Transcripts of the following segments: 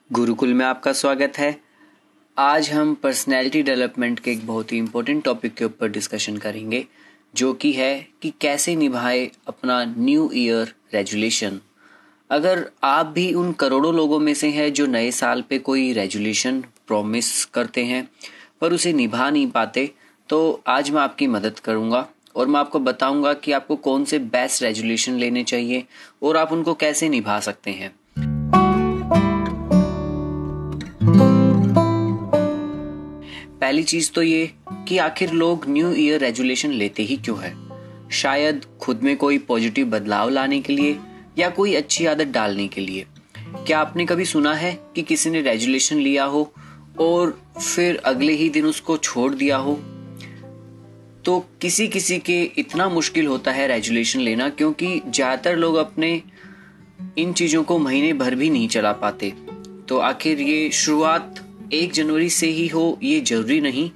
गुरुकुल में आपका स्वागत है। आज हम पर्सनैलिटी डेवलपमेंट के एक बहुत ही इम्पोर्टेंट टॉपिक के ऊपर डिस्कशन करेंगे, जो कि है कि कैसे निभाए अपना न्यू ईयर रेजोल्यूशन। अगर आप भी उन करोड़ों लोगों में से हैं जो नए साल पे कोई रेजोल्यूशन प्रॉमिस करते हैं पर उसे निभा नहीं पाते, तो आज मैं आपकी मदद करूंगा और मैं आपको बताऊंगा कि आपको कौन से बेस्ट रेजोल्यूशन लेने चाहिए और आप उनको कैसे निभा सकते हैं। पहली चीज तो ये कि आखिर लोग न्यू ईयर रेजोल्यूशन लेते ही क्यों है। शायद खुद में कोई पॉजिटिव बदलाव लाने के लिए या कोई अच्छी आदत डालने के लिए। क्या आपने कभी सुना है कि किसी ने रेजोल्यूशन लिया हो और फिर अगले ही दिन उसको छोड़ दिया हो? तो किसी किसी के इतना मुश्किल होता है रेजोल्यूशन लेना, क्योंकि ज्यादातर लोग अपने इन चीजों को महीने भर भी नहीं चला पाते। तो आखिर ये शुरुआत 1 जनवरी से ही हो ये जरूरी नहीं,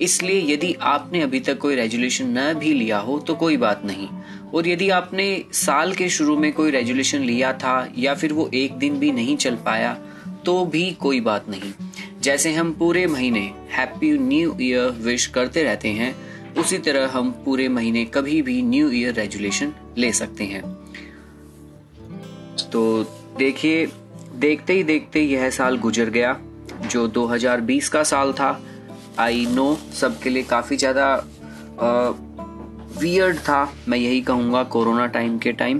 इसलिए यदि आपने अभी तक कोई रेजोल्यूशन न भी लिया हो तो कोई बात नहीं, और यदि आपने साल के शुरू में कोई रेजोल्यूशन लिया था या फिर वो एक दिन भी नहीं चल पाया तो भी कोई बात नहीं। जैसे हम पूरे महीने हैप्पी न्यू ईयर विश करते रहते हैं, उसी तरह हम पूरे महीने कभी भी न्यू ईयर रेजोल्यूशन ले सकते हैं। तो देखिए, देखते ही देखते यह साल गुजर गया जो 2020 का साल था। आई नो सबके लिए काफ़ी ज़्यादा वियर्ड था, मैं यही कहूँगा, कोरोना टाइम के टाइम।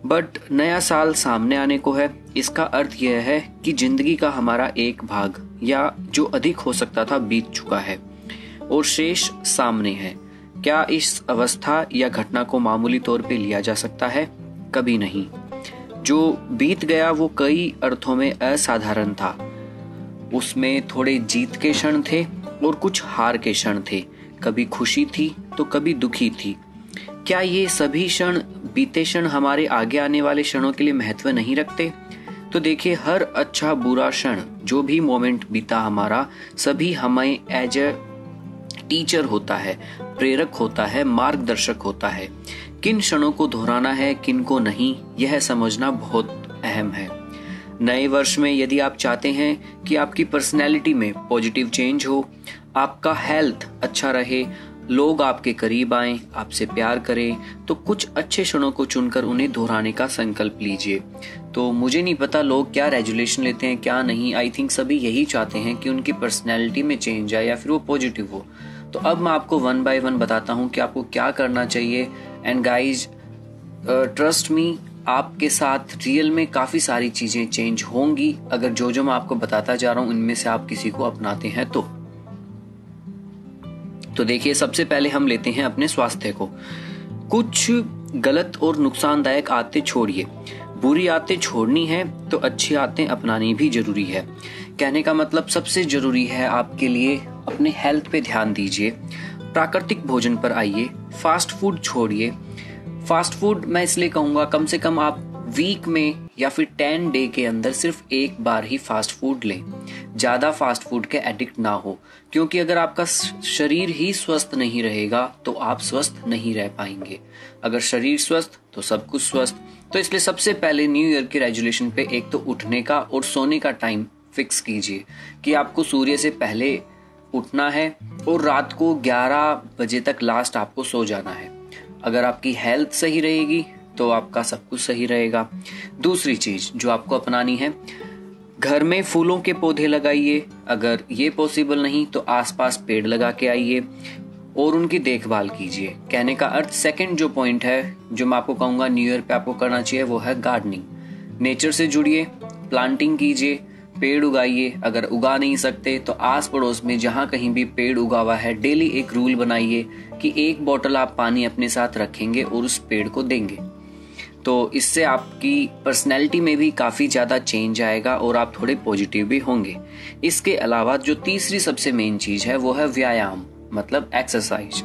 बट नया साल सामने आने को है। इसका अर्थ यह है कि जिंदगी का हमारा एक भाग या जो अधिक हो सकता था बीत चुका है और शेष सामने है। क्या इस अवस्था या घटना को मामूली तौर पे लिया जा सकता है? कभी नहीं। जो बीत गया वो कई अर्थों में असाधारण था। उसमें थोड़े जीत के क्षण थे और कुछ हार के क्षण थे। कभी खुशी थी तो कभी दुखी थी। क्या ये सभी क्षण, बीते क्षण, हमारे आगे आने वाले क्षणों के लिए महत्व नहीं रखते? तो देखिए, हर अच्छा बुरा क्षण, जो भी मोमेंट बीता हमारा, सभी हमें एज ए टीचर होता है, प्रेरक होता है, मार्गदर्शक होता है। किन क्षणों को दोहराना है, किन को नहीं, यह समझना बहुत अहम है। नए वर्ष में यदि आप चाहते हैं कि आपकी पर्सनैलिटी में पॉजिटिव चेंज हो, आपका हेल्थ अच्छा रहे, लोग आपके करीब आएं, आपसे प्यार करें, तो कुछ अच्छे क्षणों को चुनकर उन्हें दोहराने का संकल्प लीजिए। तो मुझे नहीं पता लोग क्या रेजोल्यूशन लेते हैं क्या नहीं। आई थिंक सभी यही चाहते हैं कि उनकी पर्सनैलिटी में चेंज आए या फिर वो पॉजिटिव हो। तो अब मैं आपको 1 बाय 1 बताता हूँ कि आपको क्या करना चाहिए। एंड गाइज, ट्रस्ट मी, आपके साथ रियल में काफ़ी सारी चीज़ें चेंज होंगी अगर जो मैं आपको बताता जा रहा हूँ इनमें से आप किसी को अपनाते हैं तो देखिए, सबसे पहले हम लेते हैं अपने स्वास्थ्य को। कुछ गलत और नुकसानदायक आदतें छोड़िए। बुरी आदतें छोड़नी है तो अच्छी आदतें अपनानी भी जरूरी है। कहने का मतलब, सबसे जरूरी है आपके लिए अपने हेल्थ पे ध्यान दीजिए, प्राकृतिक भोजन पर आइए, फास्ट फूड छोड़िए। फास्ट फूड मैं इसलिए कहूँगा, कम से कम आप वीक में या फिर 10 डे के अंदर सिर्फ एक बार ही फास्ट फूड लें। ज़्यादा फास्ट फूड के एडिक्ट ना हो, क्योंकि अगर आपका शरीर ही स्वस्थ नहीं रहेगा तो आप स्वस्थ नहीं रह पाएंगे। अगर शरीर स्वस्थ तो सब कुछ स्वस्थ। तो इसलिए सबसे पहले न्यू ईयर के रेजोल्यूशन पे एक तो उठने का और सोने का टाइम फिक्स कीजिए कि आपको सूर्य से पहले उठना है और रात को 11 बजे तक लास्ट आपको सो जाना है। अगर आपकी हेल्थ सही रहेगी तो आपका सब कुछ सही रहेगा। दूसरी चीज जो आपको अपनानी है, घर में फूलों के पौधे लगाइए। अगर ये पॉसिबल नहीं तो आसपास पेड़ लगा के आइए और उनकी देखभाल कीजिए। कहने का अर्थ, सेकंड जो पॉइंट है जो मैं आपको कहूँगा न्यू ईयर पे आपको करना चाहिए, वो है गार्डनिंग। नेचर से जुड़िए, प्लांटिंग कीजिए, पेड़ उगाइए। अगर उगा नहीं सकते तो आस पड़ोस में जहाँ कहीं भी पेड़ उगा हुआ है, डेली एक रूल बनाइए कि 1 बोतल आप पानी अपने साथ रखेंगे और उस पेड़ को देंगे। तो इससे आपकी पर्सनैलिटी में भी काफ़ी ज़्यादा चेंज आएगा और आप थोड़े पॉजिटिव भी होंगे। इसके अलावा जो तीसरी सबसे मेन चीज़ है वो है व्यायाम, मतलब एक्सरसाइज।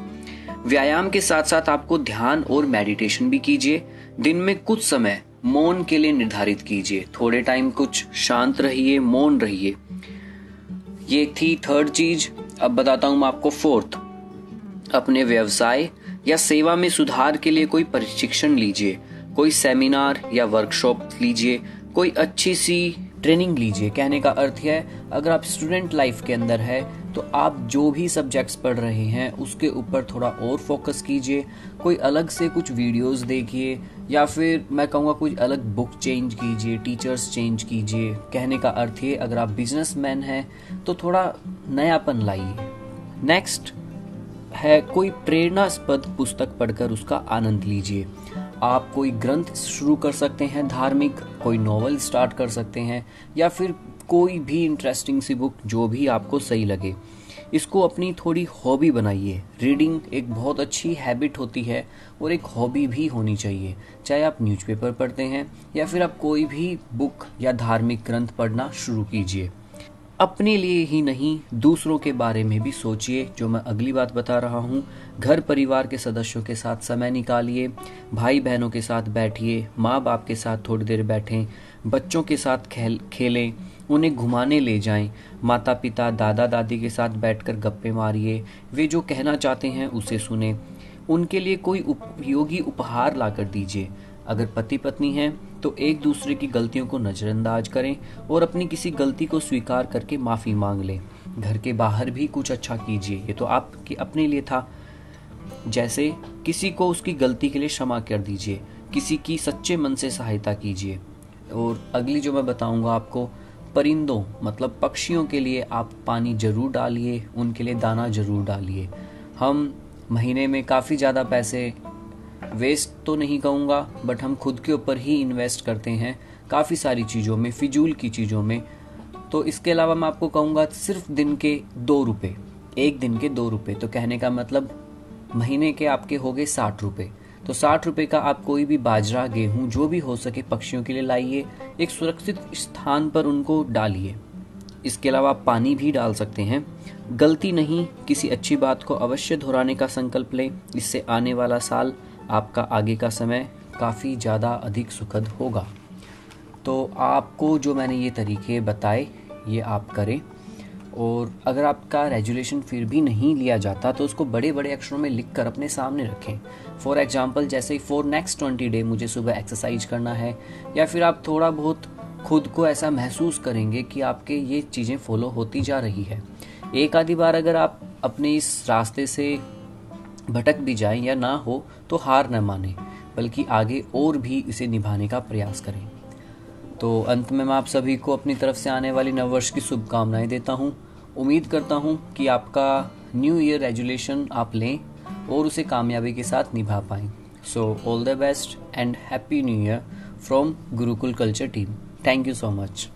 व्यायाम के साथ साथ आपको ध्यान और मेडिटेशन भी कीजिए। दिन में कुछ समय मौन के लिए निर्धारित कीजिए। थोड़े टाइम कुछ शांत रहिए, मौन रहिए। ये थी थर्ड चीज। अब बताता हूं मैं आपको फोर्थ। अपने व्यवसाय या सेवा में सुधार के लिए कोई प्रशिक्षण लीजिए, कोई सेमिनार या वर्कशॉप लीजिए, कोई अच्छी सी ट्रेनिंग लीजिए। कहने का अर्थ है अगर आप स्टूडेंट लाइफ के अंदर है तो आप जो भी सब्जेक्ट्स पढ़ रहे हैं उसके ऊपर थोड़ा और फोकस कीजिए। कोई अलग से कुछ वीडियोस देखिए या फिर मैं कहूँगा कोई अलग बुक चेंज कीजिए, टीचर्स चेंज कीजिए। कहने का अर्थ है अगर आप बिजनेसमैन हैं तो थोड़ा नयापन लाइए। नेक्स्ट है कोई प्रेरणास्पद पुस्तक पढ़कर उसका आनंद लीजिए। आप कोई ग्रंथ शुरू कर सकते हैं धार्मिक, कोई नॉवल स्टार्ट कर सकते हैं या फिर कोई भी इंटरेस्टिंग सी बुक जो भी आपको सही लगे। इसको अपनी थोड़ी हॉबी बनाइए। रीडिंग एक बहुत अच्छी हैबिट होती है और एक हॉबी भी होनी चाहिए। चाहे आप न्यूज़पेपर पढ़ते हैं या फिर आप कोई भी बुक या धार्मिक ग्रंथ पढ़ना शुरू कीजिए। अपने लिए ही नहीं दूसरों के बारे में भी सोचिए। जो मैं अगली बात बता रहा हूँ, घर परिवार के सदस्यों के साथ समय निकालिए, भाई बहनों के साथ बैठिए, माँ बाप के साथ थोड़ी देर बैठें, बच्चों के साथ खेलें, उन्हें घुमाने ले जाएं, माता पिता दादा दादी के साथ बैठकर गप्पे मारिए, वे जो कहना चाहते हैं उसे सुने, उनके लिए कोई उपयोगी उपहार लाकर दीजिए। अगर पति पत्नी हैं तो एक दूसरे की गलतियों को नज़रअंदाज करें और अपनी किसी गलती को स्वीकार करके माफ़ी मांग लें। घर के बाहर भी कुछ अच्छा कीजिए, ये तो आपके अपने लिए था। जैसे किसी को उसकी गलती के लिए क्षमा कर दीजिए, किसी की सच्चे मन से सहायता कीजिए। और अगली जो मैं बताऊंगा आपको, परिंदों मतलब पक्षियों के लिए आप पानी ज़रूर डालिए, उनके लिए दाना ज़रूर डालिए। हम महीने में काफ़ी ज़्यादा पैसे वेस्ट तो नहीं कहूँगा बट हम खुद के ऊपर ही इन्वेस्ट करते हैं काफ़ी सारी चीज़ों में, फिजूल की चीज़ों में। तो इसके अलावा मैं आपको कहूँगा सिर्फ दिन के 2 रुपये, एक दिन के 2 रुपये, तो कहने का मतलब महीने के आपके हो गए 60 रुपये। तो 60 रुपये का आप कोई भी बाजरा गेहूँ जो भी हो सके पक्षियों के लिए लाइए, एक सुरक्षित स्थान पर उनको डालिए। इसके अलावा आप पानी भी डाल सकते हैं। गलती नहीं, किसी अच्छी बात को अवश्य दोहराने का संकल्प लें। इससे आने वाला साल, आपका आगे का समय काफ़ी ज़्यादा अधिक सुखद होगा। तो आपको जो मैंने ये तरीके बताए ये आप करें। और अगर आपका रेजुलेशन फिर भी नहीं लिया जाता तो उसको बड़े बड़े अक्षरों में लिख कर अपने सामने रखें। फॉर एग्जांपल जैसे फॉर नेक्स्ट 20 डे मुझे सुबह एक्सरसाइज करना है, या फिर आप थोड़ा बहुत खुद को ऐसा महसूस करेंगे कि आपके ये चीज़ें फॉलो होती जा रही है। एक आधी बार अगर आप अपने इस रास्ते से भटक भी जाएं या ना हो तो हार न माने, बल्कि आगे और भी इसे निभाने का प्रयास करें। तो अंत में मैं आप सभी को अपनी तरफ से आने वाली नववर्ष की शुभकामनाएं देता हूं। उम्मीद करता हूं कि आपका न्यू ईयर रेजुलेशन आप लें और उसे कामयाबी के साथ निभा पाएं। So all the best and happy new year from Gurukul culture team. Thank you so much.